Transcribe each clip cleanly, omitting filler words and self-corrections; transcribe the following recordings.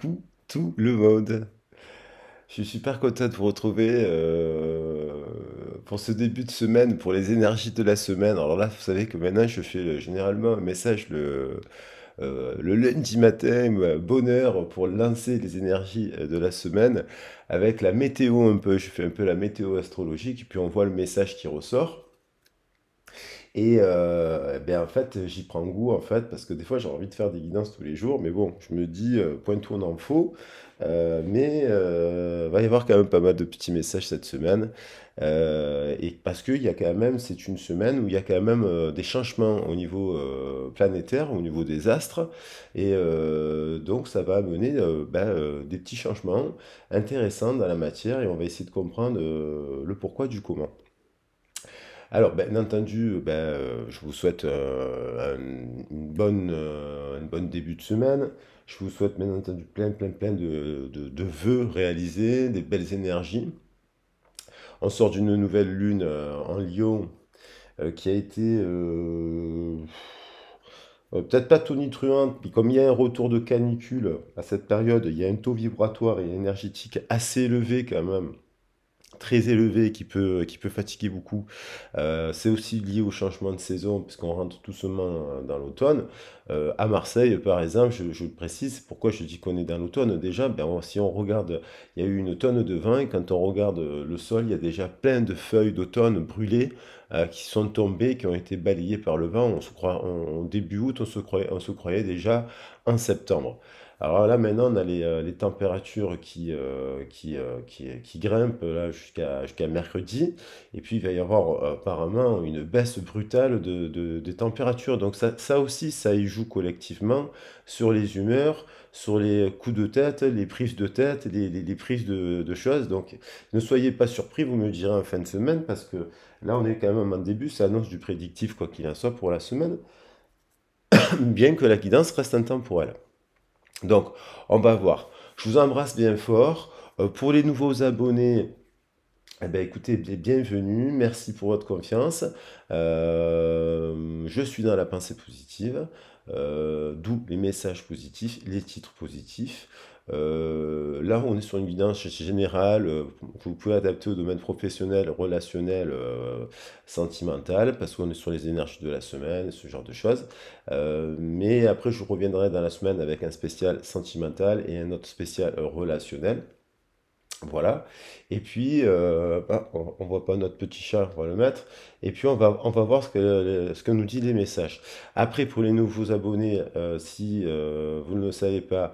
Coucou tout le monde. Je suis super content de vous retrouver pour ce début de semaine, pour les énergies de la semaine. Alors là, vous savez que maintenant, je fais généralement un message le lundi matin, bonne heure pour lancer les énergies de la semaine avec la météo un peu. Je fais un peu la météo astrologique et puis on voit le message qui ressort. Et ben en fait, j'y prends goût en fait, parce que des fois j'ai envie de faire des guidances tous les jours, mais bon, je me dis, point tournant faux, mais va y avoir quand même pas mal de petits messages cette semaine, et parce qu'il y a quand même, c'est une semaine où il y a quand même des changements au niveau planétaire, au niveau des astres, et donc ça va amener des petits changements intéressants dans la matière, et on va essayer de comprendre le pourquoi du comment. Alors, bien entendu, je vous souhaite une bonne début de semaine. Je vous souhaite bien entendu plein de vœux réalisés, des belles énergies. On sort d'une nouvelle lune en Lion qui a été peut-être pas tonitruante, puis comme il y a un retour de canicule à cette période, il y a un taux vibratoire et énergétique assez élevé quand même, très élevé qui peut fatiguer beaucoup. C'est aussi lié au changement de saison, puisqu'on rentre tout doucement dans l'automne. À Marseille, par exemple, je le précise, pourquoi je dis qu'on est dans l'automne, déjà, si on regarde, il y a eu une tonne de vin, et quand on regarde le sol, il y a déjà plein de feuilles d'automne brûlées qui sont tombées, qui ont été balayées par le vent. On se croit, début août, on se croyait déjà en septembre. Alors là, maintenant, on a les températures qui grimpent là jusqu'à mercredi. Et puis, il va y avoir apparemment une baisse brutale des températures. Donc ça aussi, ça y joue collectivement sur les humeurs, sur les coups de tête, les prises de tête, les prises de choses. Donc ne soyez pas surpris, vous me direz en fin de semaine, parce que là, on est quand même en début, ça annonce du prédictif, quoi qu'il en soit, pour la semaine, bien que la guidance reste intemporelle. Donc, on va voir. Je vous embrasse bien fort. Pour les nouveaux abonnés, eh ben, écoutez, bienvenue, merci pour votre confiance. Je suis dans la pensée positive, d'où les messages positifs, les titres positifs. Là, on est sur une guidance générale que vous pouvez adapter au domaine professionnel, relationnel, sentimental, parce qu'on est sur les énergies de la semaine, ce genre de choses. Mais après, je reviendrai dans la semaine avec un spécial sentimental et un autre spécial relationnel. Voilà. Et puis, on voit pas notre petit chat, on va le mettre. Et puis, on va voir ce que nous dit les messages. Après, pour les nouveaux abonnés, si vous ne le savez pas,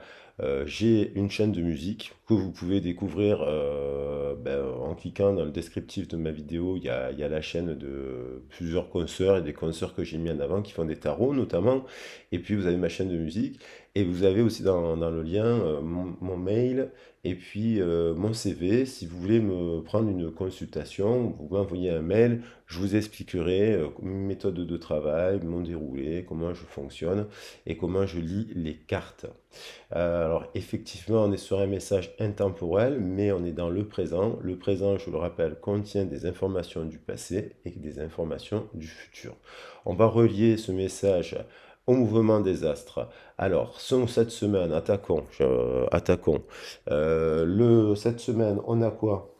j'ai une chaîne de musique que vous pouvez découvrir en cliquant dans le descriptif de ma vidéo. Il y a la chaîne de plusieurs consoeurs et des consoeurs que j'ai mis en avant qui font des tarots notamment. Et puis, vous avez ma chaîne de musique. Et vous avez aussi dans le lien mon mail et puis mon CV, si vous voulez me prendre une consultation, vous m'envoyez un mail, je vous expliquerai mes méthodes de travail, mon déroulé, comment je fonctionne et comment je lis les cartes. Alors effectivement, on est sur un message intemporel, mais on est dans le présent. Le présent, je le rappelle, contient des informations du passé et des informations du futur. On va relier ce message au mouvement des astres. Alors, cette semaine, attaquons. Cette semaine, on a quoi?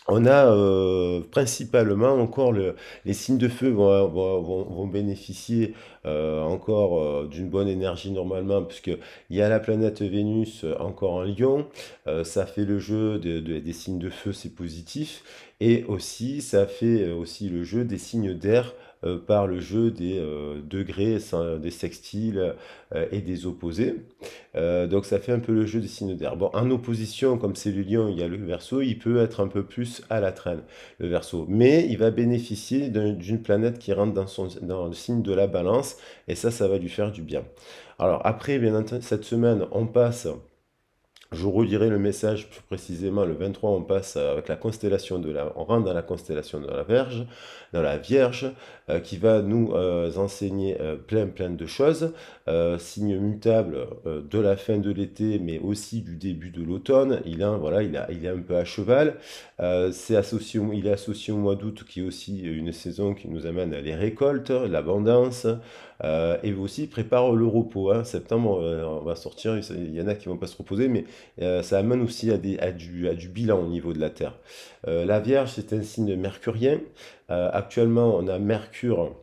On a principalement encore les signes de feu vont bénéficier encore d'une bonne énergie normalement, puisqu'il y a la planète Vénus encore en Lion. Ça fait le jeu des signes de feu, c'est positif. Et aussi, ça fait aussi le jeu des signes d'air par le jeu des degrés, des sextiles et des opposés. Donc ça fait un peu le jeu des signes d'air. Bon, en opposition, comme c'est le lion, il y a le Verseau, il peut être un peu plus à la traîne, le Verseau. Mais il va bénéficier d'une planète qui rentre dans le signe de la Balance, et ça va lui faire du bien. Alors après, bien entendu, cette semaine, on passe Je relirai le message plus précisément. Le 23, on passe avec la constellation on rentre dans la constellation de la Vierge, qui va nous enseigner plein de choses. Signe mutable de la fin de l'été, mais aussi du début de l'automne. Voilà, il est un peu à cheval. Il est associé au mois d'août, qui est aussi une saison qui nous amène à les récoltes, l'abondance. Et aussi prépare le repos, hein. Septembre, on va sortir, il y en a qui vont pas se reposer, mais ça amène aussi à du bilan au niveau de la Terre. La Vierge, c'est un signe mercurien. Actuellement, on a Mercure,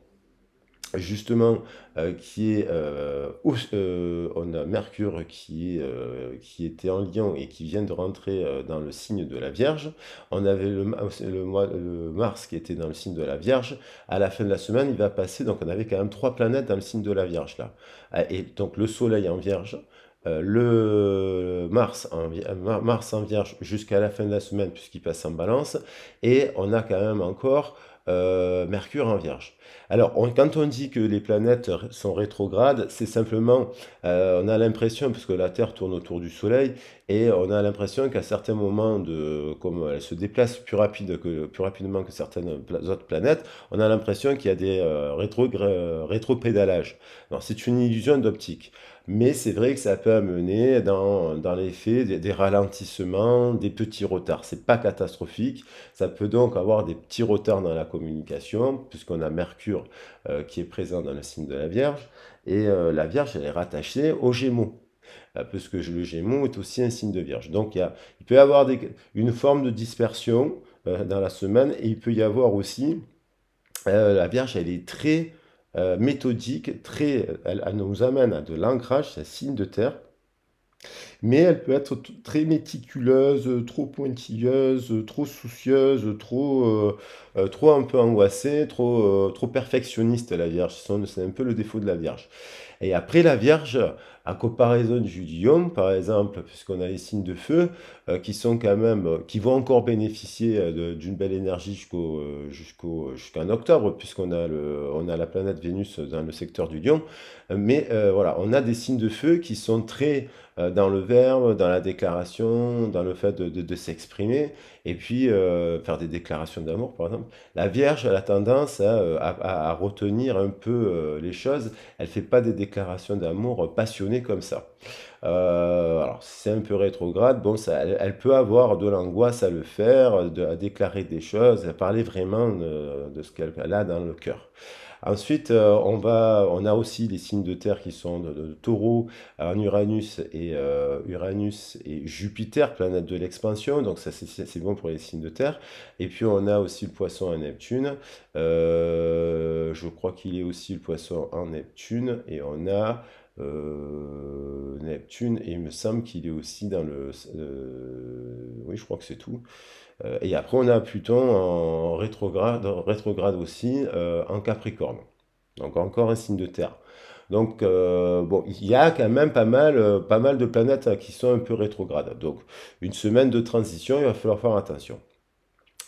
justement, on a Mercure qui était en Lion et qui vient de rentrer dans le signe de la Vierge. On avait le Mars qui était dans le signe de la Vierge. À la fin de la semaine, il va passer, donc on avait quand même trois planètes dans le signe de la Vierge là. Et donc le Soleil en Vierge, le Mars en Vierge jusqu'à la fin de la semaine puisqu'il passe en Balance, et on a quand même encore Mercure en Vierge. Alors, quand on dit que les planètes sont rétrogrades, c'est simplement, on a l'impression, parce que la Terre tourne autour du Soleil, et on a l'impression qu'à certains moments, comme elle se déplace plus rapidement que certaines autres planètes, on a l'impression qu'il y a des rétropédalages. Alors, c'est une illusion d'optique. Mais c'est vrai que ça peut amener dans les faits des ralentissements, des petits retards. C'est pas catastrophique. Ça peut donc avoir des petits retards dans la communication, puisqu'on a Mercure qui est présent dans le signe de la Vierge. Et la Vierge, elle est rattachée aux Gémeaux, puisque le Gémeaux est aussi un signe de Vierge. Donc il peut y avoir une forme de dispersion dans la semaine, et il peut y avoir aussi, la Vierge, elle est très méthodique, elle nous amène à de l'ancrage, c'est un signe de terre. Mais elle peut être très méticuleuse, trop pointilleuse, trop soucieuse, trop un peu angoissée, trop perfectionniste, la Vierge. C'est un peu le défaut de la Vierge. Et après, la Vierge, à comparaison du Lion, par exemple, puisqu'on a les signes de feu, qui sont quand même, qui vont encore bénéficier d'une belle énergie jusqu'en octobre, on a la planète Vénus dans le secteur du Lion. Mais voilà, on a des signes de feu qui sont très dans le verbe, dans la déclaration, dans le fait de s'exprimer, et puis faire des déclarations d'amour, par exemple. La Vierge, elle a tendance à retenir un peu les choses. Elle fait pas des déclarations d'amour passionnées comme ça. Alors, c'est un peu rétrograde. Bon, elle peut avoir de l'angoisse à le faire, à déclarer des choses, à parler vraiment de ce qu'elle a dans le cœur. Ensuite, on a aussi les signes de terre qui sont de Taureau, en Uranus et Jupiter, planète de l'expansion. Donc ça, c'est bon pour les signes de terre. Et puis on a aussi le Poisson en Neptune. Je crois qu'il est aussi le Poisson en Neptune. Et on a Neptune, et il me semble qu'il est aussi dans oui, je crois que c'est tout. Et après, on a Pluton en rétrograde aussi, en Capricorne. Donc encore un signe de terre. Donc bon, il y a quand même pas mal de planètes qui sont un peu rétrogrades. Donc une semaine de transition, il va falloir faire attention.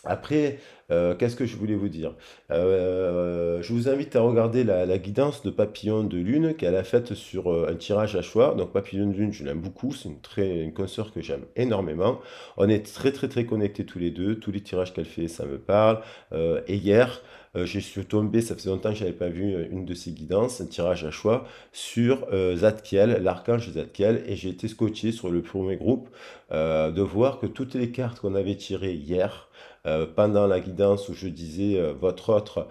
Après, qu'est-ce que je voulais vous dire? Je vous invite à regarder la guidance de Papillon de Lune qu'elle a faite sur un tirage à choix. Donc Papillon de Lune, je l'aime beaucoup, c'est une consoeur que j'aime énormément. On est très connectés tous les deux, tous les tirages qu'elle fait, ça me parle. Et hier, je suis tombé, ça faisait longtemps que je n'avais pas vu une de ses guidances, un tirage à choix sur Zadkiel, l'archange Zadkiel, et j'ai été scotché sur le premier groupe de voir que toutes les cartes qu'on avait tirées hier, pendant la guidance où je disais votre autre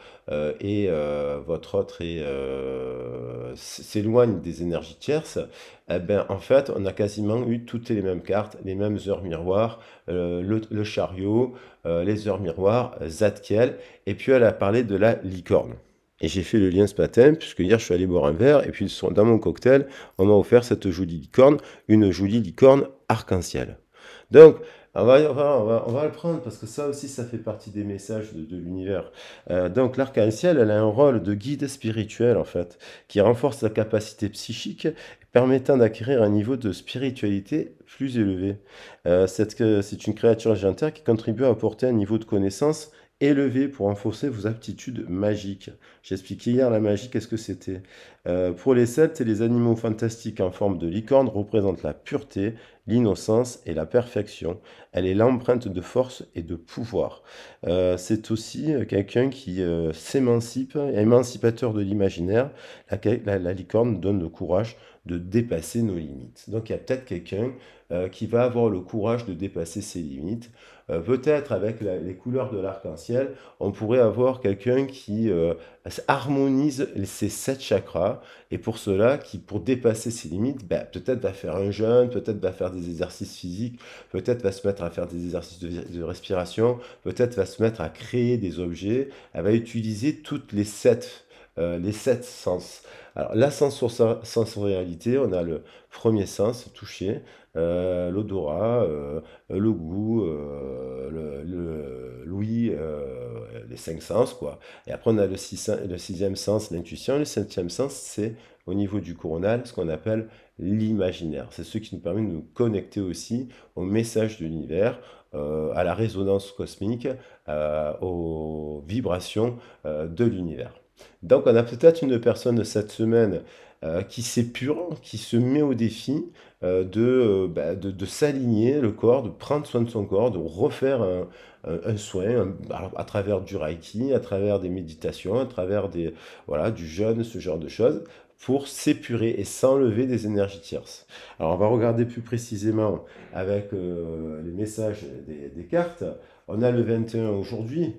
s'éloigne des énergies tierces, eh ben, en fait, on a quasiment eu toutes les mêmes cartes, les mêmes heures miroirs, le chariot, les heures miroirs, Zadkiel, et puis elle a parlé de la licorne. Et j'ai fait le lien ce matin, puisque hier je suis allé boire un verre, et puis dans mon cocktail, on m'a offert cette jolie licorne, une jolie licorne arc-en-ciel. Donc, on va le prendre parce que ça aussi, ça fait partie des messages de l'univers. Donc, l'arc-en-ciel, elle a un rôle de guide spirituel, en fait, qui renforce la capacité psychique, permettant d'acquérir un niveau de spiritualité plus élevé. C'est une créature légendaire qui contribue à apporter un niveau de connaissance Élevé pour renforcer vos aptitudes magiques. J'ai expliqué hier la magie, qu'est-ce que c'était. Pour les Celtes, les animaux fantastiques en forme de licorne représentent la pureté, l'innocence et la perfection. Elle est l'empreinte de force et de pouvoir. C'est aussi quelqu'un qui s'émancipe, émancipateur de l'imaginaire. La licorne donne le courage de dépasser nos limites. Donc il y a peut-être quelqu'un qui va avoir le courage de dépasser ses limites. Peut-être avec les couleurs de l'arc-en-ciel, on pourrait avoir quelqu'un qui harmonise ces 7 chakras, et pour cela, qui pour dépasser ses limites, ben, peut-être va faire un jeûne, peut-être va faire des exercices physiques, peut-être va se mettre à faire des exercices de respiration, peut-être va se mettre à créer des objets, elle va utiliser toutes les 7 sens. Alors, la sensorialité, on a le premier sens, toucher, l'odorat, le goût, l'ouïe, les 5 sens, quoi. Et après, on a le sixième sens, l'intuition. Le septième sens, c'est au niveau du coronal, ce qu'on appelle l'imaginaire. C'est ce qui nous permet de nous connecter aussi au message de l'univers, à la résonance cosmique, aux vibrations de l'univers. Donc, on a peut-être une personne cette semaine qui s'épure, qui se met au défi de s'aligner le corps, de prendre soin de son corps, de refaire un soin alors, à travers du reiki, à travers des méditations, à travers voilà, du jeûne, ce genre de choses, pour s'épurer et s'enlever des énergies tierces. Alors, on va regarder plus précisément avec les messages des cartes. On a le 21 aujourd'hui.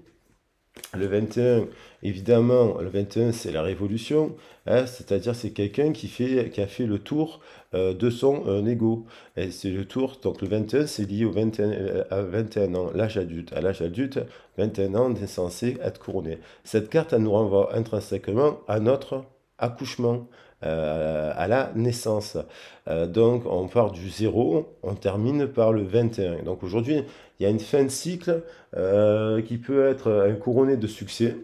Le 21, évidemment, le 21, c'est la révolution, hein, c'est-à-dire c'est quelqu'un qui a fait le tour de son ego. Et c'est le tour, donc le 21, c'est lié au 21, à 21 ans, l'âge adulte. À l'âge adulte, 21 ans, on est censé être couronné. Cette carte, elle nous renvoie intrinsèquement à notre accouchement, à la naissance. Donc, on part du 0, on termine par le 21. Donc aujourd'hui, il y a une fin de cycle qui peut être un couronné de succès.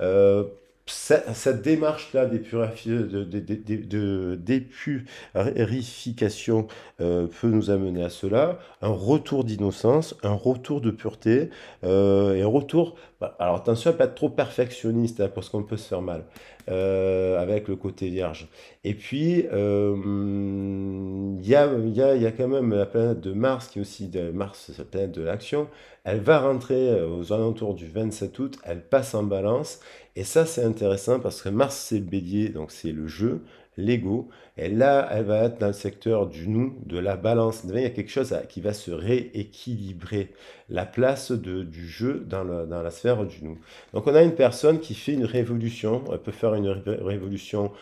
Euh, cette démarche-là d'épurification peut nous amener à cela, un retour d'innocence, un retour de pureté, et un retour... Alors attention à ne pas être trop perfectionniste, hein, parce qu'on peut se faire mal avec le côté vierge. Et puis, il y a quand même la planète de Mars, qui est aussi Mars, la planète de l'action. Elle va rentrer aux alentours du 27 août, elle passe en balance. Et ça, c'est intéressant parce que Mars, c'est le bélier, donc c'est le jeu, l'ego. Et là, elle va être dans le secteur du nous, de la balance. Il y a quelque chose qui va se rééquilibrer. La place du jeu dans la sphère du nous. Donc, on a une personne qui fait une révolution. Elle peut faire une révolution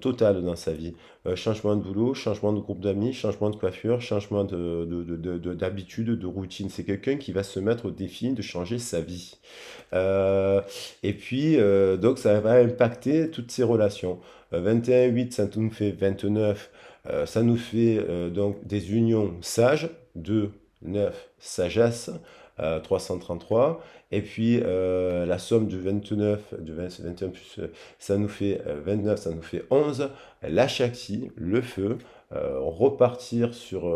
totale dans sa vie. Changement de boulot, changement de groupe d'amis, changement de coiffure, changement d'habitude, de routine. C'est quelqu'un qui va se mettre au défi de changer sa vie. Et puis, donc, ça va impacter toutes ces relations. 21,8, ça nous fait 29. Ça nous fait donc des unions sages. 2, 9, sagesse. 333. Et puis, la somme du 29, du 21 plus, ça nous fait 29, ça nous fait 11. La Shakti, le feu. Repartir sur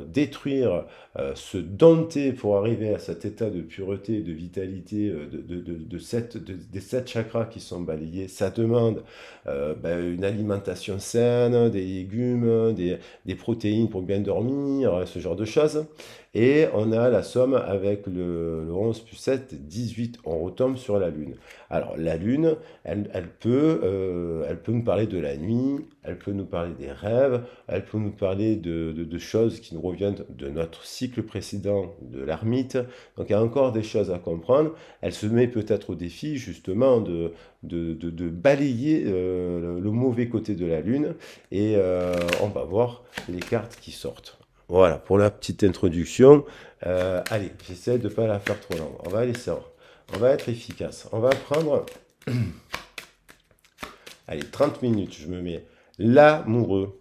détruire, se dompter pour arriver à cet état de pureté et de vitalité des 7 chakras qui sont balayés. Ça demande une alimentation saine, des légumes, des protéines pour bien dormir, ce genre de choses. Et on a la somme avec le 11 plus 7, 18. On retombe sur la Lune. Alors la Lune, elle peut nous parler de la nuit, elle peut nous parler des rêves, elle peut nous parler de choses qui nous reviennent de notre cycle précédent, de l'ermite. Donc il y a encore des choses à comprendre. Elle se met peut-être au défi justement de balayer le mauvais côté de la Lune. Et on va voir les cartes qui sortent. Voilà, pour la petite introduction. Allez, j'essaie de ne pas la faire trop longue. On va aller ça. On va être efficace. On va prendre... Allez, 30 minutes, je me mets. L'amoureux.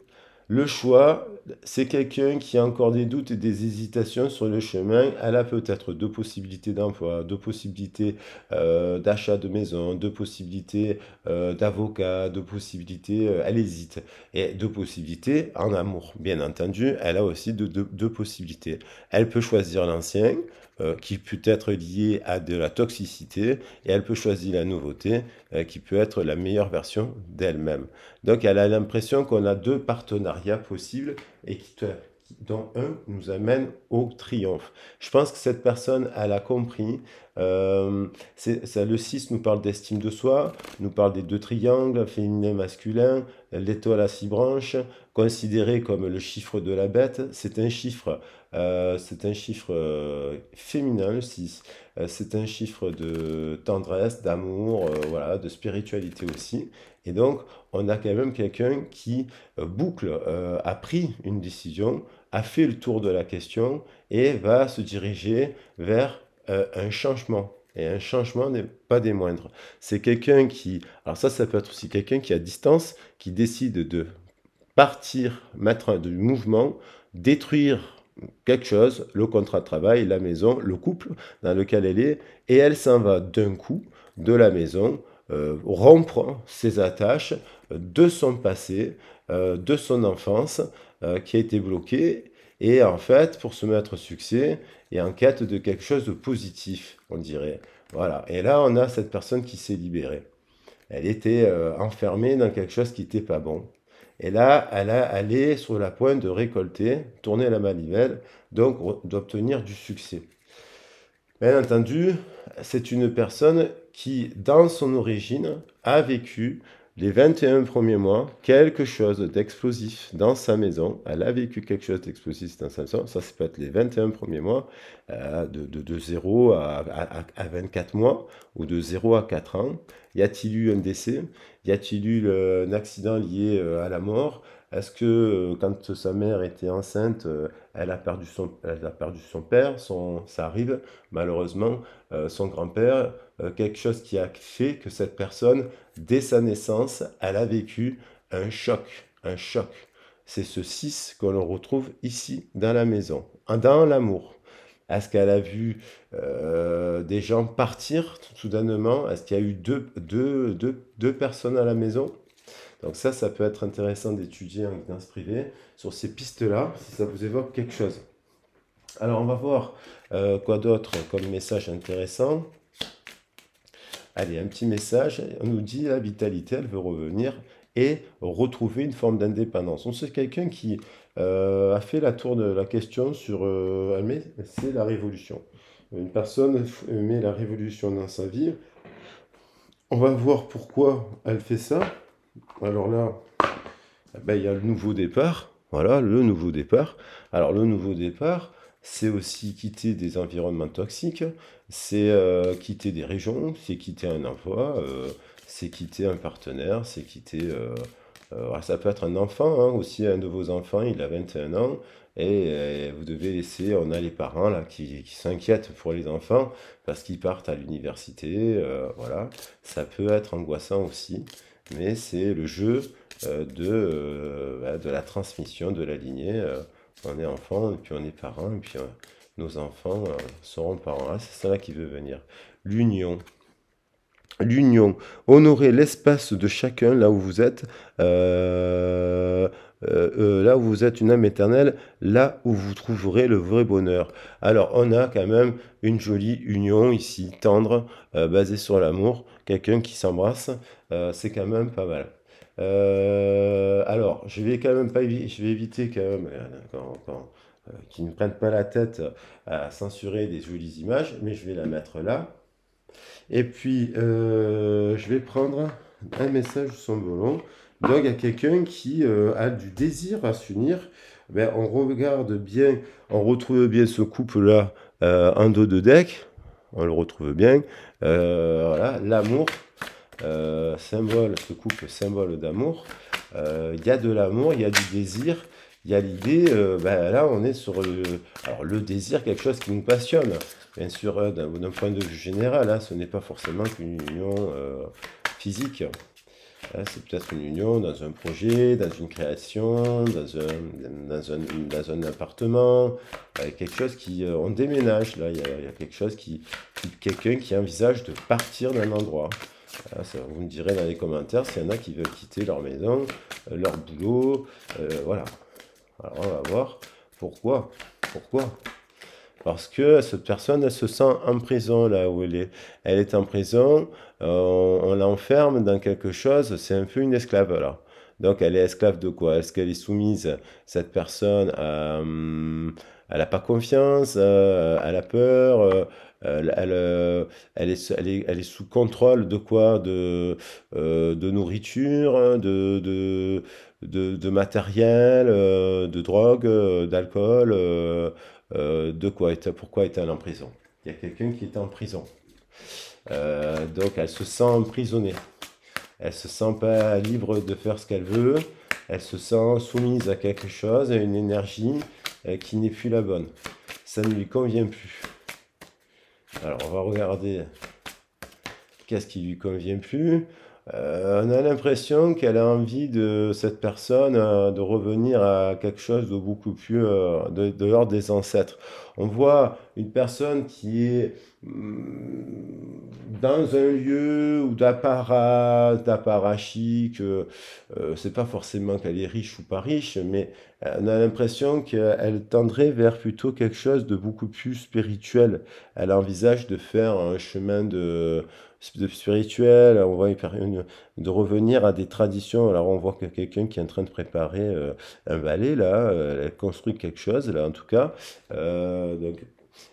Le choix, c'est quelqu'un qui a encore des doutes et des hésitations sur le chemin. Elle a peut-être 2 possibilités d'emploi, 2 possibilités d'achat de maison, 2 possibilités d'avocat, 2 possibilités, elle hésite. Et 2 possibilités en amour. Bien entendu, elle a aussi 2 possibilités. Elle peut choisir l'ancien, qui peut être liée à de la toxicité, et elle peut choisir la nouveauté qui peut être la meilleure version d'elle-même. Donc elle a l'impression qu'on a deux partenariats possibles et dont un nous amène au triomphe. Je pense que cette personne, elle a compris. Le 6 nous parle d'estime de soi, nous parle des deux triangles, féminin, masculin, l'étoile à 6 branches, considéré comme le chiffre de la bête. C'est un chiffre féminin, le 6. C'est un chiffre de tendresse, d'amour, voilà, de spiritualité aussi. Et donc, on a quand même quelqu'un qui a pris une décision, a fait le tour de la question et va se diriger vers un changement. Et un changement n'est pas des moindres. C'est quelqu'un qui... Alors ça peut être aussi quelqu'un qui, à distance, qui décide de partir, mettre du mouvement, détruire quelque chose, le contrat de travail, la maison, le couple dans lequel elle est, et elle s'en va d'un coup de la maison, rompre ses attaches de son passé, de son enfance, qui a été bloquée, et en fait, pour se mettre au succès, et en quête de quelque chose de positif, on dirait. Voilà. Et là, on a cette personne qui s'est libérée. Elle était enfermée dans quelque chose qui n'était pas bon. Et là, elle est sur la pointe de récolter, tourner la manivelle, donc d'obtenir du succès. Bien entendu, c'est une personne qui, dans son origine, a vécu les 21 premiers mois quelque chose d'explosif dans sa maison. Elle a vécu quelque chose d'explosif dans sa maison. Ça peut être les 21 premiers mois, de 0 à 24 mois, ou de 0 à 4 ans. Y a-t-il eu un décès? Y a-t-il eu un accident lié à la mort? Est-ce que quand sa mère était enceinte, elle a perdu son père, ça arrive malheureusement, son grand-père, quelque chose qui a fait que cette personne, dès sa naissance, elle a vécu un choc, un choc. C'est ce 6 que l'on retrouve ici dans la maison, dans l'amour. Est-ce qu'elle a vu des gens partir soudainement? Est-ce qu'il y a eu deux personnes à la maison? Donc ça peut être intéressant d'étudier en guidance privée sur ces pistes-là, si ça vous évoque quelque chose. Alors on va voir quoi d'autre comme message intéressant. Allez, un petit message, on nous dit la vitalité, elle veut revenir et retrouver une forme d'indépendance. On sait quelqu'un qui a fait la tour de la question sur, c'est la révolution. Une personne met la révolution dans sa vie. On va voir pourquoi elle fait ça. Alors là, ben, il y a le nouveau départ. Voilà, le nouveau départ. Alors le nouveau départ, c'est aussi quitter des environnements toxiques, c'est quitter des régions, c'est quitter un emploi, c'est quitter un partenaire, c'est quitter... ça peut être un enfant, hein, aussi un de vos enfants, il a 21 ans, et vous devez laisser, on a les parents là qui s'inquiètent pour les enfants parce qu'ils partent à l'université, voilà. Ça peut être angoissant aussi, mais c'est le jeu de la transmission de la lignée. On est enfant, et puis on est parent, et puis nos enfants seront parents. Ah, c'est ça qui veut venir. L'union. L'union. Honorer l'espace de chacun là où vous êtes. Là où vous êtes une âme éternelle, là où vous trouverez le vrai bonheur. Alors, on a quand même une jolie union ici, tendre, basée sur l'amour. Quelqu'un qui s'embrasse, c'est quand même pas mal. Alors, je vais quand même pas je vais éviter quand même qu'ils ne prennent pas la tête à censurer des jolies images, mais je vais la mettre là. Et puis, je vais prendre un message symbole. Donc, il y a quelqu'un qui a du désir à s'unir. Ben, on regarde bien, on retrouve bien ce couple-là en dos de deck. On le retrouve bien. Voilà, l'amour. Symbole, ce couple symbole d'amour. Il y a de l'amour, il y a du désir, il y a l'idée, ben là on est sur le désir, quelque chose qui nous passionne. Bien sûr, d'un point de vue général, hein, ce n'est pas forcément qu'une union physique. Hein, c'est peut-être une union dans un projet, dans une création, dans un appartement, quelque chose qui... on déménage, là, il y a quelque chose quelqu'un qui envisage de partir d'un endroit. Vous me direz dans les commentaires s'il y en a qui veulent quitter leur maison, leur boulot, voilà. Alors on va voir pourquoi. parce que cette personne, elle se sent en prison là où elle est. Elle est en prison, on l'enferme dans quelque chose, c'est un peu une esclave alors. Donc elle est esclave de quoi? Est-ce qu'elle est soumise, cette personne, elle n'a pas confiance, elle a peur, elle est sous contrôle de quoi? De nourriture, hein, de matériel, de drogue, d'alcool, de quoi pourquoi est-elle en prison? Il y a quelqu'un qui est en prison. Donc elle se sent emprisonnée. Elle se sent pas libre de faire ce qu'elle veut. Elle se sent soumise à quelque chose, à une énergie qui n'est plus la bonne. Ça ne lui convient plus. Alors on va regarder qu'est-ce qui lui convient plus. On a l'impression qu'elle a envie de cette personne de revenir à quelque chose de beaucoup plus de l'ordre des ancêtres. On voit une personne qui est dans un lieu ou d'apparat chic. C'est pas forcément qu'elle est riche ou pas riche, mais on a l'impression qu'elle tendrait vers plutôt quelque chose de beaucoup plus spirituel. Elle envisage de faire un chemin de spirituel, on voit de revenir à des traditions. Alors on voit que quelqu'un qui est en train de préparer un balai, là, elle construit quelque chose, là en tout cas. Donc,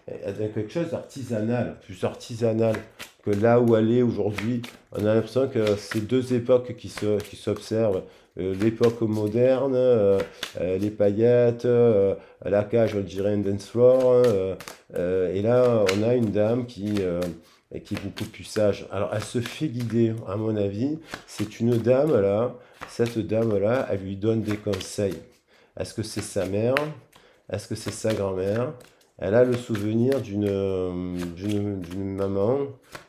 quelque chose d'artisanal, plus artisanal que là où elle est aujourd'hui. On a l'impression que c'est deux époques qui s'observent. L'époque moderne, les paillettes, la cage, on dirait un dance floor. Et là, on a une dame qui est beaucoup plus sage. Alors, elle se fait guider, à mon avis. C'est une dame, là. Cette dame-là, elle lui donne des conseils. Est-ce que c'est sa mère? Est-ce que c'est sa grand-mère? Elle a le souvenir d'une maman,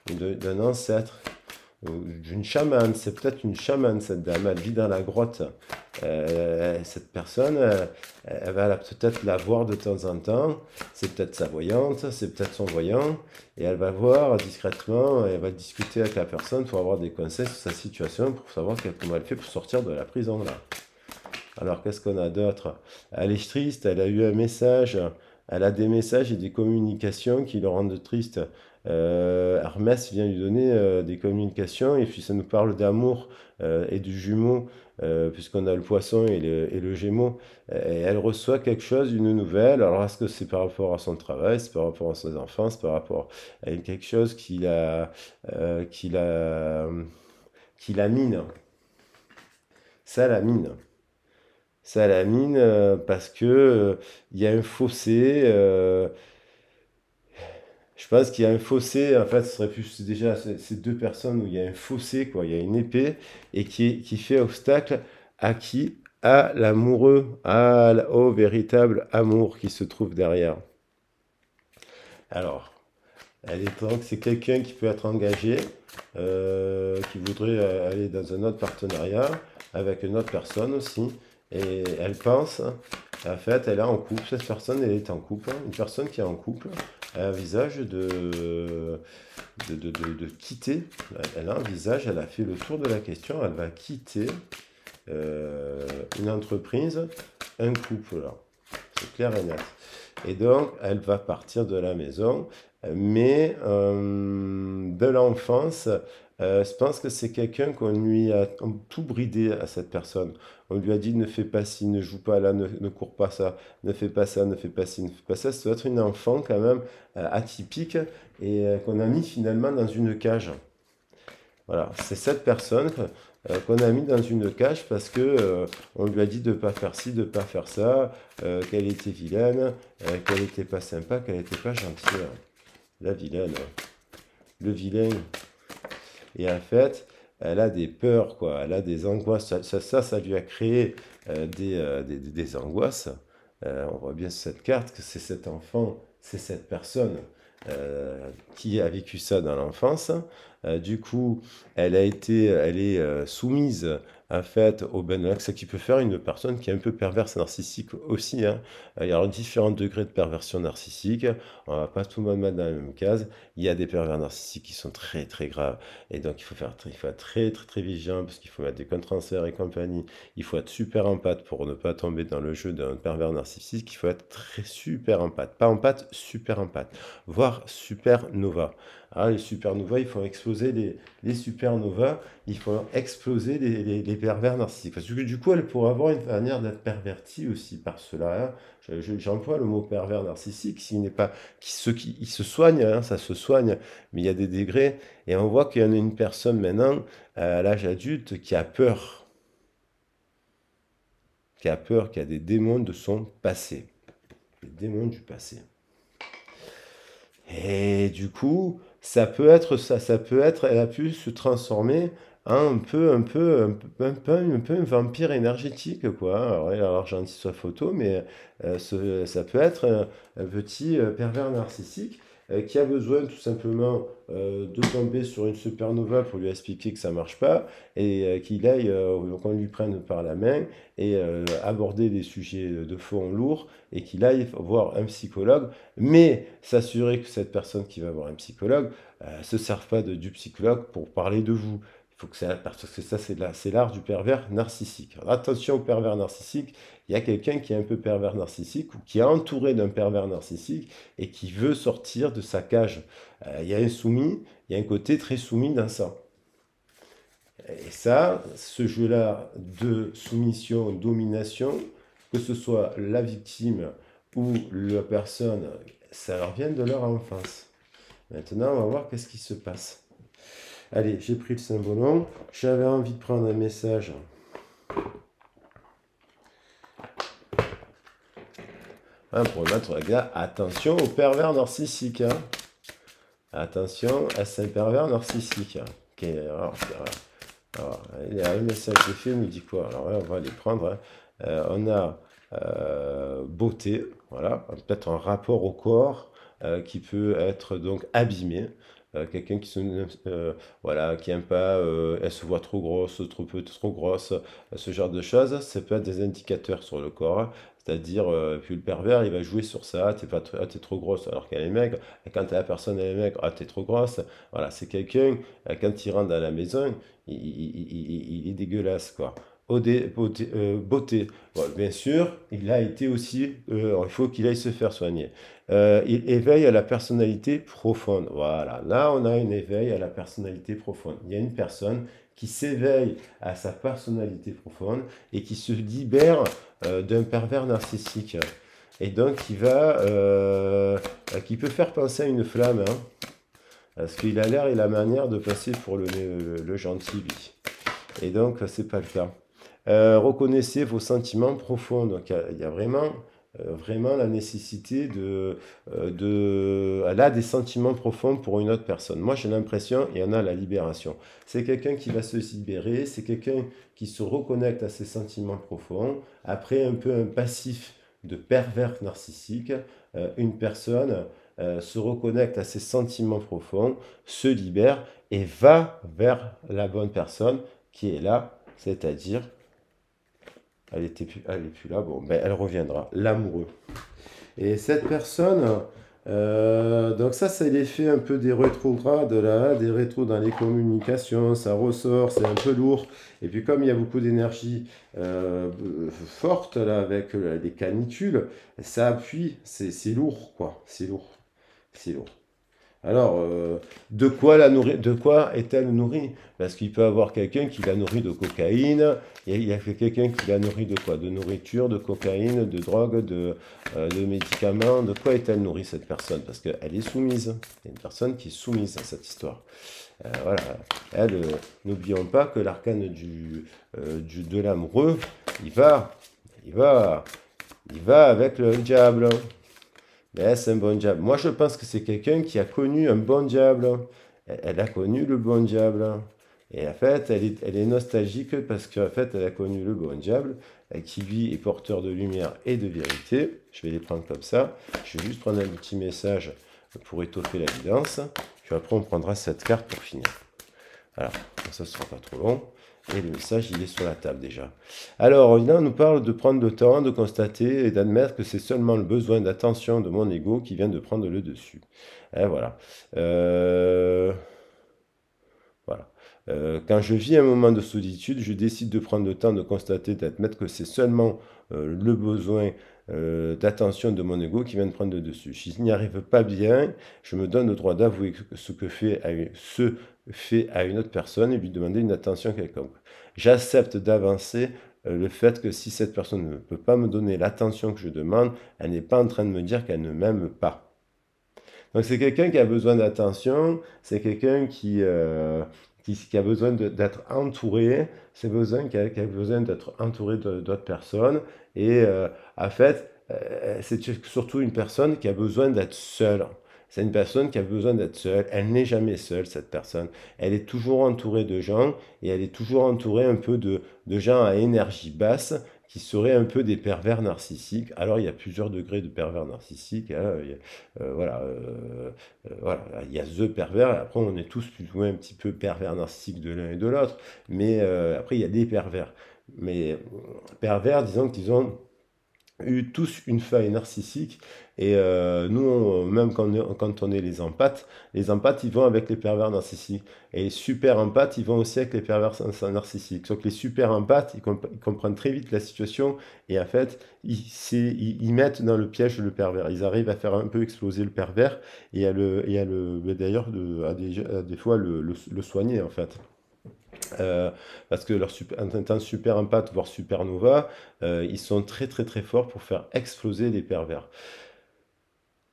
d'un ancêtre, d'une chamane. C'est peut-être une chamane, cette dame. Elle vit dans la grotte. Cette personne, elle va peut-être la voir de temps en temps. C'est peut-être sa voyante, c'est peut-être son voyant. Et elle va voir discrètement, elle va discuter avec la personne pour avoir des conseils sur sa situation, pour savoir comment elle fait pour sortir de la prison, là. Alors, qu'est-ce qu'on a d'autre? Elle est triste, elle a eu un message. Elle a des messages et des communications qui le rendent triste. Hermès vient lui donner des communications et puis ça nous parle d'amour et du jumeau, puisqu'on a le poisson et le gémeau. Et elle reçoit quelque chose, une nouvelle. Alors est-ce que c'est par rapport à son travail, c'est par rapport à ses enfants, c'est par rapport à quelque chose qui la mine. Ça la mine. Ça la mine parce que il y a un fossé. Je pense qu'il y a un fossé. En fait, ce serait plus déjà ces deux personnes où il y a un fossé, quoi. Il y a une épée et qui fait obstacle à qui? À l'amoureux, au véritable amour qui se trouve derrière. Alors, elle est donc, c'est quelqu'un qui peut être engagé, qui voudrait aller dans un autre partenariat avec une autre personne aussi. Et elle pense, en fait, elle est en couple, cette personne, elle est en couple, hein. Une personne qui est en couple, elle a un visage de quitter, elle a un visage, elle a fait le tour de la question, elle va quitter une entreprise, un couple, là. C'est clair et net. Et donc, elle va partir de la maison, mais de l'enfance, je pense que c'est quelqu'un qu'on lui a tout bridé à cette personne. On lui a dit ne fais pas ci, ne joue pas là, ne cours pas ça, ne fais pas ça, ne fais pas ci, ne fais pas ça. Ça doit être une enfant quand même atypique et qu'on a mis finalement dans une cage. Voilà, c'est cette personne qu'on a mis dans une cage parce que on lui a dit de pas faire ci, de pas faire ça, qu'elle était vilaine, qu'elle était pas sympa, qu'elle était pas gentille. La vilaine, le vilain. Et en fait, elle a des peurs, quoi. Elle a des angoisses. Ça lui a créé des angoisses. On voit bien sur cette carte que c'est cet enfant, c'est cette personne qui a vécu ça dans l'enfance. Du coup, elle est soumise en fait au Benelux, ce qui peut faire une personne qui est un peu perverse narcissique aussi, hein. Il y a différents degrés de perversion narcissique. On va pas tout le monde mettre dans la même case. Il y a des pervers narcissiques qui sont très très graves. Et donc il faut être très très très vigilant parce qu'il faut mettre des contre-transferts et compagnie. Il faut être super empathe pour ne pas tomber dans le jeu d'un pervers narcissique. Il faut être très super empathe. Pas empathe, super empathe. Voire supernova. Ah, les supernovas, il faut exploser les supernovas, il faut exploser les pervers narcissiques. Parce que du coup, elle pourrait avoir une manière d'être pervertie aussi par cela, hein. J'emploie le mot pervers narcissique, s'il n'est pas, il se soigne, hein, ça se soigne, mais il y a des degrés. Et on voit qu'il y en a une personne maintenant, à l'âge adulte, qui a des démons de son passé. Des démons du passé. Et du coup, ça peut être ça, ça peut être, elle a pu se transformer en un peu un vampire énergétique, quoi. Alors, elle a l'argentique sur sa photo, mais ça peut être un petit pervers narcissique qui a besoin tout simplement de tomber sur une supernova pour lui expliquer que ça marche pas et qu'il aille, qu'on lui prenne par la main et aborder des sujets de fond lourds et qu'il aille voir un psychologue, mais s'assurer que cette personne qui va voir un psychologue se serve pas du psychologue pour parler de vous. Il faut que ça, parce que ça, c'est l'art du pervers narcissique. Alors, attention au pervers narcissique. Il y a quelqu'un qui est un peu pervers narcissique ou qui est entouré d'un pervers narcissique et qui veut sortir de sa cage. Il y a un soumis, il y a un côté très soumis dans ça. Et ça, ce jeu-là de soumission, domination, que ce soit la victime ou la personne, ça leur vient de leur enfance. Maintenant, on va voir qu'est-ce qui se passe. Allez, j'ai pris le symbolon. J'avais envie de prendre un message. Hein, pour mettre, regarde, attention au pervers narcissique, hein. Attention à ce pervers narcissique, hein. Ok, alors, il y a un message de film, il dit quoi? Alors, on va les prendre, hein. On a beauté, voilà, peut-être un rapport au corps qui peut être donc abîmé. Quelqu'un voilà, qui aime pas, elle se voit trop grosse, trop peu, trop grosse, ce genre de choses, ça peut être des indicateurs sur le corps, hein. C'est-à-dire, puis le pervers, il va jouer sur ça, t'es trop grosse alors qu'elle est maigre, et quand la personne elle est maigre, ah, t'es trop grosse. Voilà, c'est quelqu'un, quand il rentre dans la maison, il est dégueulasse, quoi. Beauté. Bon, bien sûr, il a été aussi, il faut qu'il aille se faire soigner. Il éveille à la personnalité profonde. Voilà, là on a un éveil à la personnalité profonde. Il y a une personne qui s'éveille à sa personnalité profonde et qui se libère d'un pervers narcissique. Et donc qui peut faire penser à une flamme, hein, parce qu'il a l'air et la manière de passer pour le gentil, lui. Et donc, c'est pas le cas. Reconnaissez vos sentiments profonds. Donc, il y a vraiment la nécessité elle a des sentiments profonds pour une autre personne. Moi, j'ai l'impression, et on a la libération. C'est quelqu'un qui va se libérer, c'est quelqu'un qui se reconnecte à ses sentiments profonds. Après, un peu un passif de pervers narcissique, une personne se reconnecte à ses sentiments profonds, se libère et va vers la bonne personne qui est là, c'est-à-dire elle est plus là, bon, ben elle reviendra, l'amoureux. Et cette personne, donc ça c'est l'effet un peu des rétrogrades là, des rétros dans les communications, ça ressort, c'est un peu lourd. Et puis comme il y a beaucoup d'énergie forte là avec les canicules, ça appuie, c'est lourd quoi, c'est lourd, c'est lourd. Alors, de quoi est-elle nourrie? Parce qu'il peut y avoir quelqu'un qui la nourrit de cocaïne, il y a quelqu'un qui la nourrit de quoi? De nourriture, de cocaïne, de drogue, de médicaments. De quoi est-elle nourrie cette personne? Parce qu'elle est soumise. Il y a une personne qui est soumise à cette histoire. Voilà. Elle, n'oublions pas que l'arcane de l'amoureux, il va, il va, il va avec le diable. Mais c'est un bon diable. Moi, je pense que c'est quelqu'un qui a connu un bon diable. Elle a connu le bon diable. Et en fait, elle est nostalgique parce qu'en fait, elle a connu le bon diable qui, lui, est porteur de lumière et de vérité. Je vais les prendre comme ça. Je vais juste prendre un petit message pour étoffer l'évidence. Puis après, on prendra cette carte pour finir. Alors, ça ne sera pas trop long. Et le message, il est sur la table déjà. Alors, là, on nous parle de prendre le temps de constater et d'admettre que c'est seulement le besoin d'attention de mon ego qui vient de prendre le dessus. Et voilà. Voilà. Quand je vis un moment de solitude, je décide de prendre le temps de constater, d'admettre que c'est seulement le besoin d'attention de mon ego qui vient de prendre le dessus. Si je n'y arrive pas bien, je me donne le droit d'avouer ce fait à une autre personne et lui demander une attention quelconque. J'accepte d'avancer le fait que si cette personne ne peut pas me donner l'attention que je demande, elle n'est pas en train de me dire qu'elle ne m'aime pas. Donc c'est quelqu'un qui a besoin d'attention, c'est quelqu'un qui a besoin d'être entouré, qui a besoin d'être entouré d'autres personnes. Et en fait, c'est surtout une personne qui a besoin d'être seule. C'est une personne qui a besoin d'être seule. Elle n'est jamais seule, cette personne. Elle est toujours entourée de gens et elle est toujours entourée un peu de gens à énergie basse qui seraient un peu des pervers narcissiques. Alors, il y a plusieurs degrés de pervers narcissiques. Hein. Voilà, il y a the pervers, et après on est tous plus ou moins un petit peu pervers narcissiques de l'un et de l'autre, mais après il y a des pervers. Mais pervers, disons qu'ils ont eu tous une faille narcissique. Et nous, même quand on est les empathes, ils vont avec les pervers narcissiques. Et les super empathes, ils vont aussi avec les pervers narcissiques. Sauf que les super empathes, ils comprennent très vite la situation. Et en fait, ils mettent dans le piège le pervers. Ils arrivent à faire un peu exploser le pervers d'ailleurs, à des fois, le soigner, en fait. Euh, Parce que en étant super empathe, voire supernova, ils sont très très très forts pour faire exploser les pervers.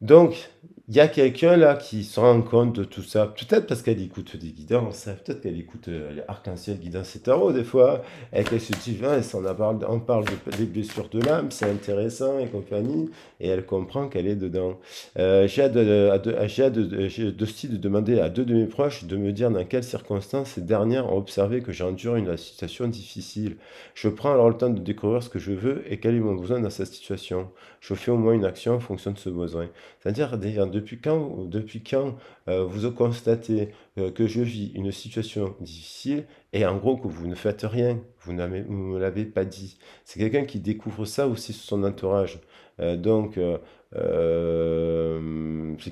Donc, il y a quelqu'un là qui se rend compte de tout ça. Peut-être parce qu'elle écoute des guidances, hein, peut-être qu'elle écoute les arc-en-ciel guidance et tarot des fois, et qu'elle se dit, ah, on parle des blessures de l'âme, c'est intéressant et compagnie, et elle comprend qu'elle est dedans. J'ai aussi de demander à deux de mes proches de me dire dans quelles circonstances ces dernières ont observé que j'endure une situation difficile. Je prends alors le temps de découvrir ce que je veux et quel est mon besoin dans cette situation. Je fais au moins une action en fonction de ce besoin. C'est-à-dire, depuis quand vous constatez que je vis une situation difficile et en gros que vous ne faites rien, vous ne me l'avez pas dit. C'est quelqu'un qui découvre ça aussi sur son entourage. C'est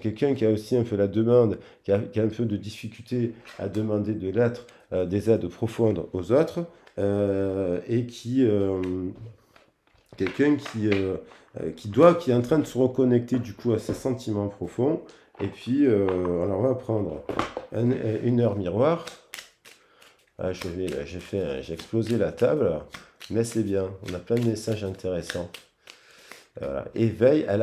quelqu'un qui a aussi un peu la demande, qui a un peu de difficulté à demander de l'être, des aides profondes aux autres, et quelqu'un qui est en train de se reconnecter du coup à ses sentiments profonds. Et puis, alors on va prendre une heure miroir. Ah, j'ai explosé la table, mais c'est bien, on a plein de messages intéressants. Voilà. Éveil à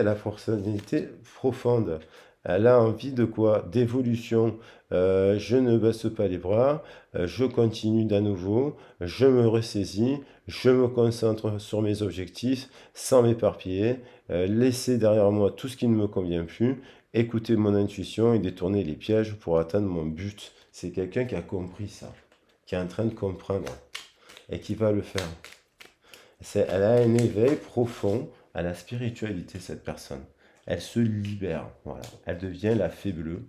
la personnalité profonde. Elle a envie de quoi? D'évolution. Je ne baisse pas les bras, je continue d'à nouveau, je me ressaisis, je me concentre sur mes objectifs sans m'éparpiller, laisser derrière moi tout ce qui ne me convient plus, écouter mon intuition et détourner les pièges pour atteindre mon but. C'est quelqu'un qui a compris ça, qui est en train de comprendre et qui va le faire. Elle a un éveil profond à la spiritualité, cette personne. Elle se libère, voilà. Elle devient la fée bleue.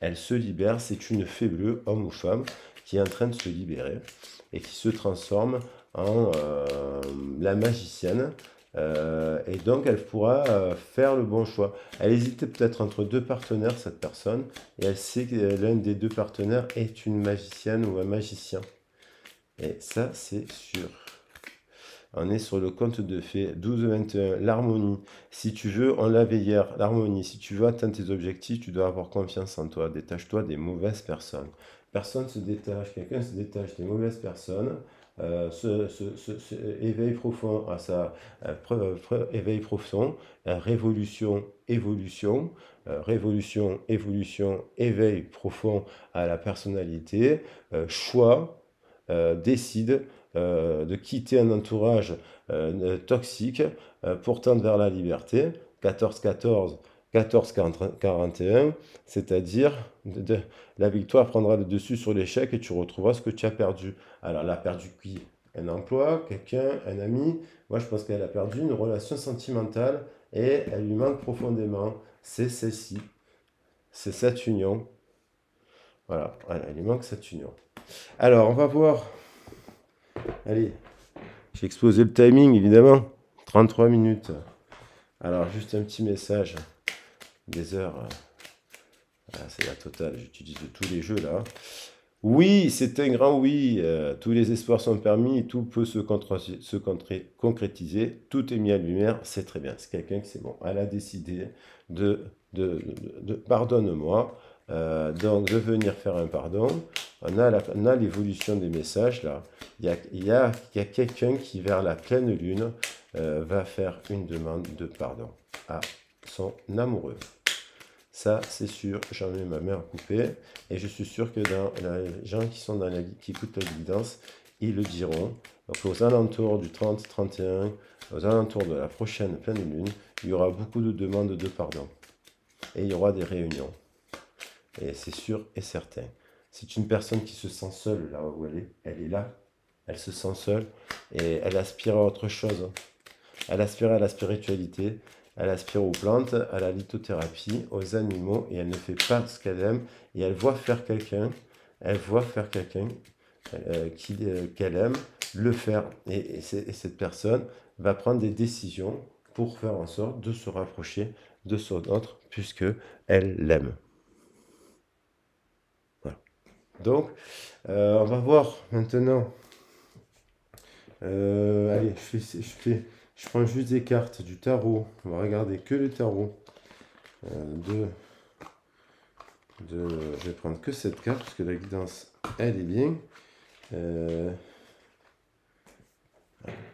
Elle se libère, c'est une fée bleue, homme ou femme, qui est en train de se libérer et qui se transforme en la magicienne. Et donc, elle pourra faire le bon choix. Elle hésitait peut-être entre deux partenaires, cette personne, et elle sait que l'un des deux partenaires est une magicienne ou un magicien. Et ça, c'est sûr. On est sur le conte de fées 12-21, l'harmonie. Si tu veux, on l'avait hier, l'harmonie. Si tu veux atteindre tes objectifs, tu dois avoir confiance en toi. Détache-toi des mauvaises personnes. Personne se détache, quelqu'un se détache des mauvaises personnes. Éveil profond à sa éveil profond, révolution, évolution, révolution, évolution, éveil profond à la personnalité, choix, décide de quitter un entourage toxique pour tendre vers la liberté. 14-14, 14-41, c'est-à-dire la victoire prendra le dessus sur l'échec et tu retrouveras ce que tu as perdu. Alors, elle a perdu qui? Un emploi, quelqu'un, un ami. Moi, je pense qu'elle a perdu une relation sentimentale et elle lui manque profondément. C'est celle-ci, c'est cette union. Voilà, voilà, il lui manque cette union. Alors, on va voir. Allez, j'ai explosé le timing, évidemment. 33 minutes. Alors, juste un petit message. Des heures. C'est la totale, j'utilise tous les jeux là. Oui, c'est un grand oui. Tous les espoirs sont permis, tout peut concrétiser, tout est mis à lumière, c'est très bien. C'est quelqu'un qui c'est bon. Elle a décidé pardonne-moi, donc de venir faire un pardon. On a l'évolution des messages là. Il y a quelqu'un qui, vers la pleine lune, va faire une demande de pardon à son amoureux. Ça, c'est sûr, j'en ai ma main coupée. Et je suis sûr que dans les gens qui sont qui écoutent la guidance, ils le diront. Donc, aux alentours du 30-31, aux alentours de la prochaine pleine lune, il y aura beaucoup de demandes de pardon. Et il y aura des réunions. Et c'est sûr et certain. C'est une personne qui se sent seule là où elle est là. Elle se sent seule et elle aspire à autre chose. Elle aspire à la spiritualité. Elle aspire aux plantes, à la lithothérapie, aux animaux, et elle ne fait pas ce qu'elle aime. Et elle voit faire quelqu'un qu'elle aime le faire. Et cette personne va prendre des décisions pour faire en sorte de se rapprocher de son autre, puisque elle l'aime. Voilà. Donc, on va voir maintenant. Allez, je prends juste des cartes du tarot. On va regarder que le tarot. Je vais prendre que cette carte parce que la guidance, elle est bien.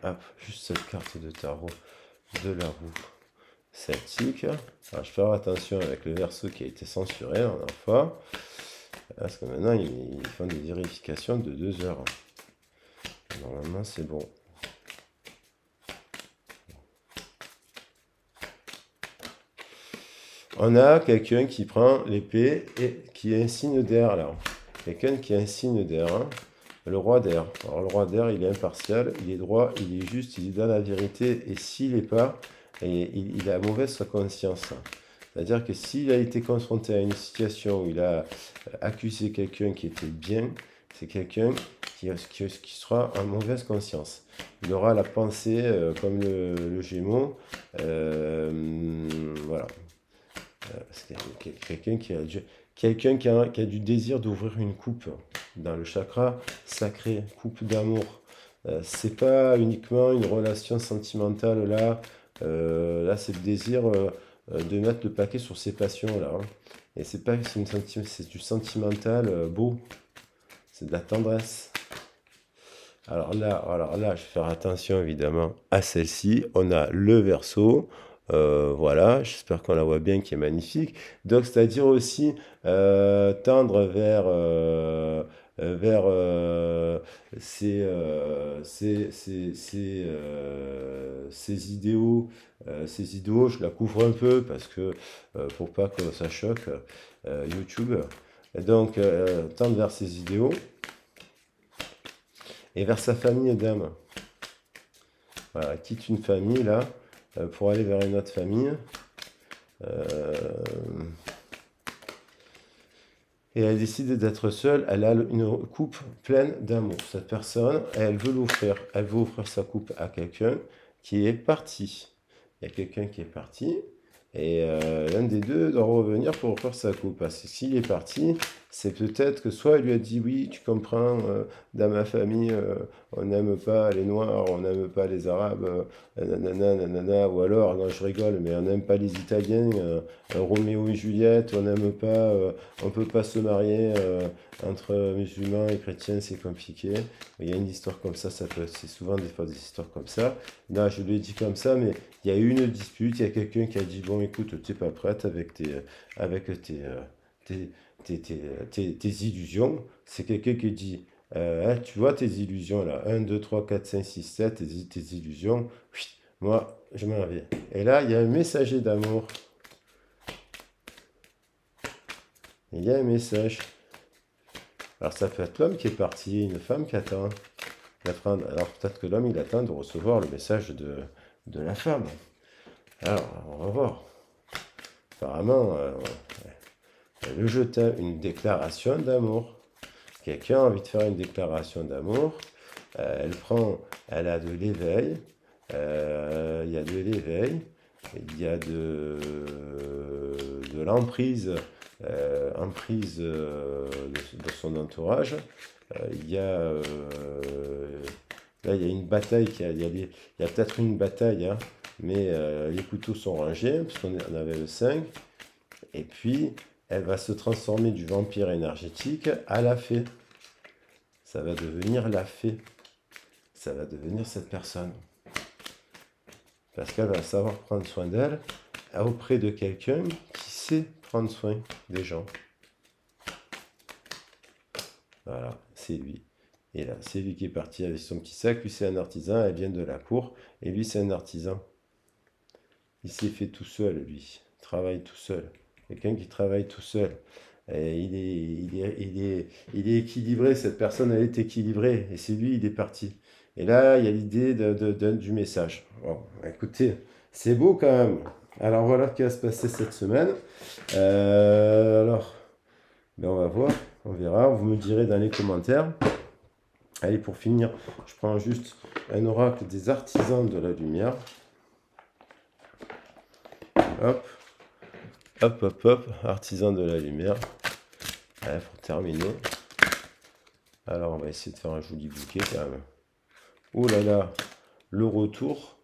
Hop, juste cette carte de tarot de la roue celtique. Alors, je vais faire attention avec le verso qui a été censuré la dernière fois. Parce que maintenant, ils font des vérifications de 2 heures. Normalement, c'est bon. On a quelqu'un qui prend l'épée et qui est un signe d'air là. Quelqu'un qui est un signe d'air. Hein. Le roi d'air. Alors le roi d'air, il est impartial, il est droit, il est juste, il est dans la vérité. Et s'il n'est pas, il a mauvaise conscience. C'est-à-dire que s'il a été confronté à une situation où il a accusé quelqu'un qui était bien, c'est quelqu'un qui sera en mauvaise conscience. Il aura la pensée comme le Gémeaux. Voilà. Quelqu'un qui a du désir d'ouvrir une coupe dans le chakra sacré, coupe d'amour. C'est pas uniquement une relation sentimentale là. Là, c'est le désir de mettre le paquet sur ses passions là. Hein. Et c'est du sentimental beau. C'est de la tendresse. Alors là, je vais faire attention évidemment à celle-ci. On a le Verseau. Voilà, j'espère qu'on la voit bien, qui est magnifique. Donc, c'est-à-dire aussi tendre vers ces idéaux. Ces idéaux, je la couvre un peu parce que pour pas que ça choque YouTube. Et donc, tendre vers ces idéaux et vers sa famille d'âme. Voilà, elle quitte une famille là pour aller vers une autre famille. Et elle décide d'être seule. Elle a une coupe pleine d'amour. Cette personne, elle veut l'offrir. Elle veut offrir sa coupe à quelqu'un qui est parti. Il y a quelqu'un qui est parti. Et l'un des deux doit revenir pour offrir sa coupe. Parce que s'il est parti, c'est peut-être que soit il lui a dit oui, tu comprends, dans ma famille, on n'aime pas les Noirs, on n'aime pas les Arabes, nanana, nanana, ou alors, non, je rigole, mais on n'aime pas les Italiens, Roméo et Juliette, on n'aime pas, on peut pas se marier entre musulmans et chrétiens, c'est compliqué. Il y a une histoire comme ça c'est souvent des fois des histoires comme ça. Là, je l'ai dit comme ça, mais il y a eu une dispute, il y a quelqu'un qui a dit, bon, écoute, tu n'es pas prête avec tes illusions. C'est quelqu'un qui dit, hein, tu vois tes illusions là, 1, 2, 3, 4, 5, 6, 7, tes illusions, moi, je m'en vais. Et là, il y a un messager d'amour. Il y a un message. Alors, ça peut être l'homme qui est parti, une femme qui attend. Alors, peut-être que l'homme, il attend de recevoir le message de la femme. Alors, on va voir. Apparemment, Le je t'aime, une déclaration d'amour. Quelqu'un a envie de faire une déclaration d'amour. Elle a de l'éveil. Il y a de l'éveil. Il y a de l'emprise, de son entourage. Il y a, là, il y a une bataille, il y a peut-être une bataille, hein, mais les couteaux sont rangés, puisqu'on on avait le 5. Et puis, elle va se transformer du vampire énergétique à la fée. Ça va devenir la fée. Ça va devenir cette personne. Parce qu'elle va savoir prendre soin d'elle auprès de quelqu'un qui sait prendre soin des gens. Voilà, c'est lui. Et là, c'est lui qui est parti avec son petit sac. Lui, c'est un artisan. Elle vient de la cour. Et lui, c'est un artisan. Il s'est fait tout seul, lui. Il travaille tout seul. Quelqu'un qui travaille tout seul. Et il est équilibré. Cette personne, elle est équilibrée. Et c'est lui, il est parti. Et là, il y a l'idée du message. Bon, écoutez, c'est beau quand même. Alors voilà ce qui va se passer cette semaine. Alors, ben on va voir, on verra. Vous me direz dans les commentaires. Allez, pour finir, je prends juste un oracle des artisans de la lumière. Hop, hop, hop, hop, artisans de la lumière. Allez, pour terminer. Alors, on va essayer de faire un joli bouquet quand même. Ouh là là, le retour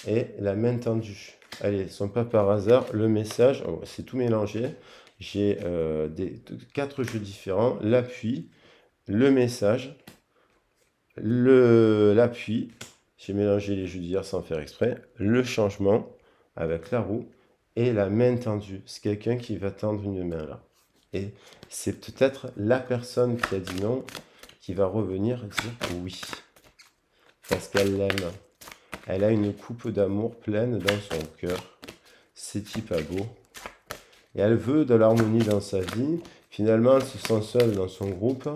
et la main tendue. Allez, ce ne sont pas par hasard. Le message, oh, c'est tout mélangé. J'ai 4 jeux différents. L'appui, le message, l'appui. J'ai mélangé les jeux d'hier sans faire exprès. Le changement avec la roue et la main tendue. C'est quelqu'un qui va tendre une main là. Et c'est peut-être la personne qui a dit non qui va revenir dire oui. Parce qu'elle l'aime. Elle a une coupe d'amour pleine dans son cœur. C'est pas beau. Et elle veut de l'harmonie dans sa vie. Finalement, elle se sent seule dans son groupe.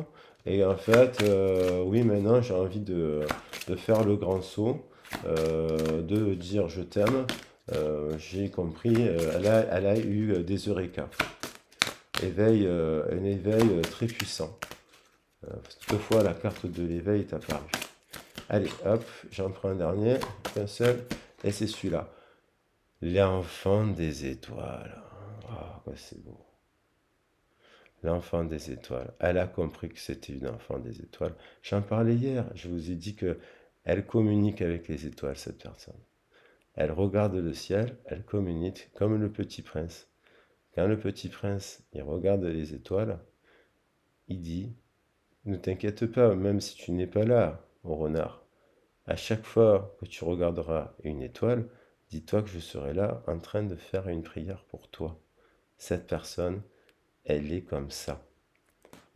Et en fait, oui, maintenant, j'ai envie de faire le grand saut, de dire je t'aime. J'ai compris, elle a eu des eureka. Un éveil très puissant. Toutefois, la carte de l'éveil est apparue. Allez, hop, j'en prends un dernier, un seul, et c'est celui-là. L'enfant des étoiles. Oh, c'est beau. L'enfant des étoiles. Elle a compris que c'était une enfant des étoiles. J'en parlais hier, je vous ai dit que elle communique avec les étoiles, cette personne. Elle regarde le ciel, elle communique comme le petit prince. Quand le petit prince, il regarde les étoiles, il dit, ne t'inquiète pas, même si tu n'es pas là, mon renard. À chaque fois que tu regarderas une étoile, dis-toi que je serai là en train de faire une prière pour toi. Cette personne, elle est comme ça.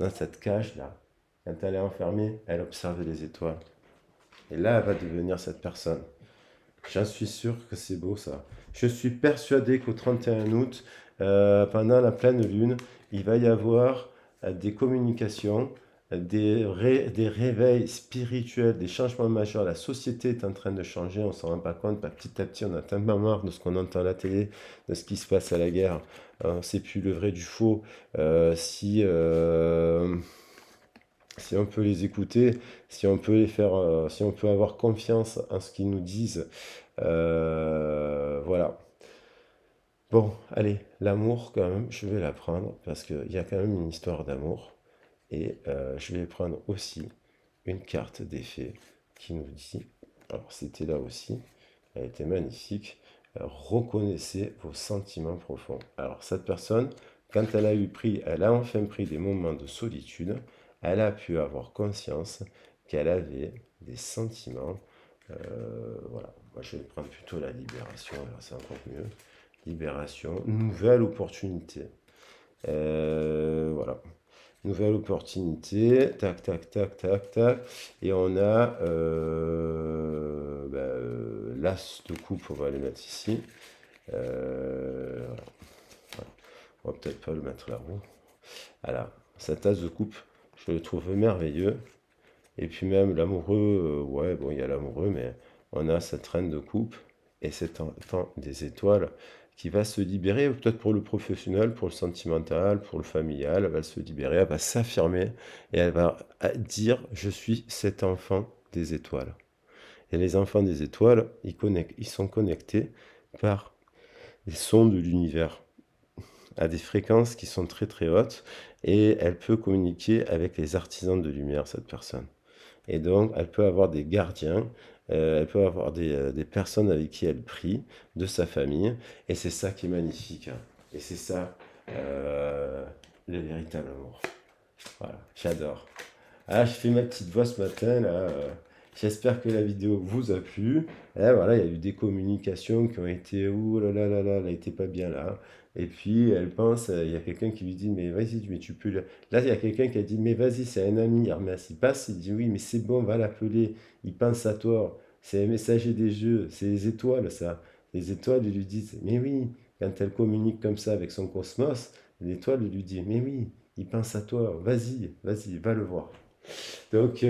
Dans cette cage-là, quand elle est enfermée, elle observe les étoiles. Et là, elle va devenir cette personne. J'en suis sûr que c'est beau ça. Je suis persuadé qu'au 31 août, pendant la pleine lune, il va y avoir des communications, des réveils spirituels, des changements majeurs. La société est en train de changer, on ne s'en rend pas compte. Petit à petit, on a tellement marre de ce qu'on entend à la télé, de ce qui se passe à la guerre. On ne sait plus le vrai du faux. Si on peut les écouter, si on peut les faire, si on peut avoir confiance en ce qu'ils nous disent, voilà. Bon, allez, l'amour quand même, je vais la prendre parce qu'il y a quand même une histoire d'amour. Et je vais prendre aussi une carte des fées qui nous dit, alors c'était là aussi, elle était magnifique, reconnaissez vos sentiments profonds. Alors cette personne, quand elle a enfin pris des moments de solitude, elle a pu avoir conscience qu'elle avait des sentiments. Voilà, moi je vais prendre plutôt la libération, alors c'est encore mieux. Libération, nouvelle opportunité. Voilà. Nouvelle opportunité, tac, tac, tac, tac, tac. Et on a l'as de coupe, on va le mettre ici. Voilà. On va peut-être pas le mettre là-haut. Voilà, cet as de coupe, je le trouve merveilleux. Et puis même l'amoureux, ouais, bon, il y a l'amoureux, mais on a cette reine de coupe et cet enfant des étoiles qui va se libérer, peut-être pour le professionnel, pour le sentimental, pour le familial, elle va se libérer, elle va s'affirmer et elle va dire, je suis cet enfant des étoiles. Et les enfants des étoiles, ils sont connectés par les sons de l'univers, à des fréquences qui sont très très hautes, et elle peut communiquer avec les artisans de lumière, cette personne. Et donc, elle peut avoir des gardiens, elle peut avoir des personnes avec qui elle prie, de sa famille, et c'est ça qui est magnifique, hein. Et c'est ça, le véritable amour. Voilà, j'adore. Ah, je fais ma petite voix ce matin, là. J'espère que la vidéo vous a plu. Et voilà, il y a eu des communications qui ont été, ouh là là là là, elle n'était pas bien là. Et puis elle pense, il y a quelqu'un qui lui dit, mais vas-y, mais tu peux. Là, il y a quelqu'un qui a dit, mais vas-y, c'est un ami. Hermès, il passe, il dit, oui, mais c'est bon, va l'appeler. Il pense à toi. C'est un messager des jeux, c'est les étoiles, ça. Les étoiles lui disent, mais oui, quand elle communique comme ça avec son cosmos, l'étoile lui dit, mais oui, il pense à toi. Vas-y, vas-y, va le voir. Donc,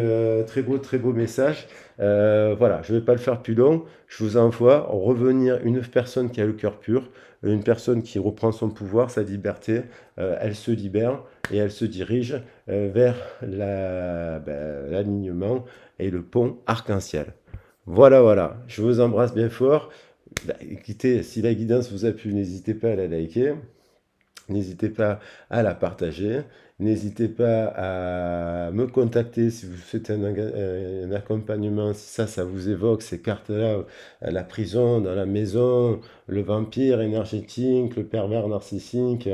très beau message. Voilà, je ne vais pas le faire plus long. Je vous envoie revenir une personne qui a le cœur pur, une personne qui reprend son pouvoir, sa liberté. Elle se libère et elle se dirige vers l'alignement et le pont arc-en-ciel. Voilà, voilà. Je vous embrasse bien fort. Bah, écoutez, si la guidance vous a plu, n'hésitez pas à la liker. N'hésitez pas à la partager. N'hésitez pas à me contacter si vous souhaitez un accompagnement, si ça vous évoque ces cartes-là, la prison dans la maison, le vampire énergétique, le pervers narcissique,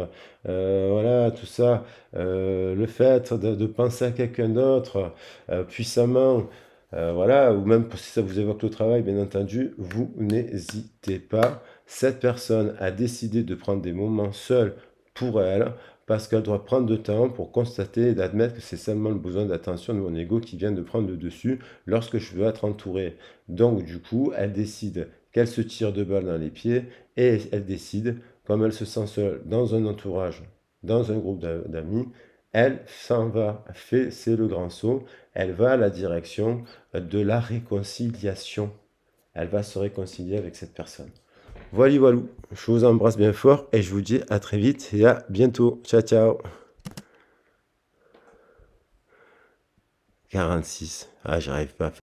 voilà, tout ça, le fait de penser à quelqu'un d'autre puissamment, voilà, ou même si ça vous évoque le travail, bien entendu, vous n'hésitez pas. Cette personne a décidé de prendre des moments seuls pour elle, parce qu'elle doit prendre de temps pour constater et d'admettre que c'est seulement le besoin d'attention de mon ego qui vient de prendre le dessus lorsque je veux être entouré. Donc du coup, elle décide qu'elle se tire de balle dans les pieds et elle décide, comme elle se sent seule dans un entourage, dans un groupe d'amis, elle s'en va, c'est le grand saut, elle va à la direction de la réconciliation. Elle va se réconcilier avec cette personne. Voilà, voilà. Je vous embrasse bien fort et je vous dis à très vite et à bientôt. Ciao, ciao. 46. Ah, j'arrive pas à faire.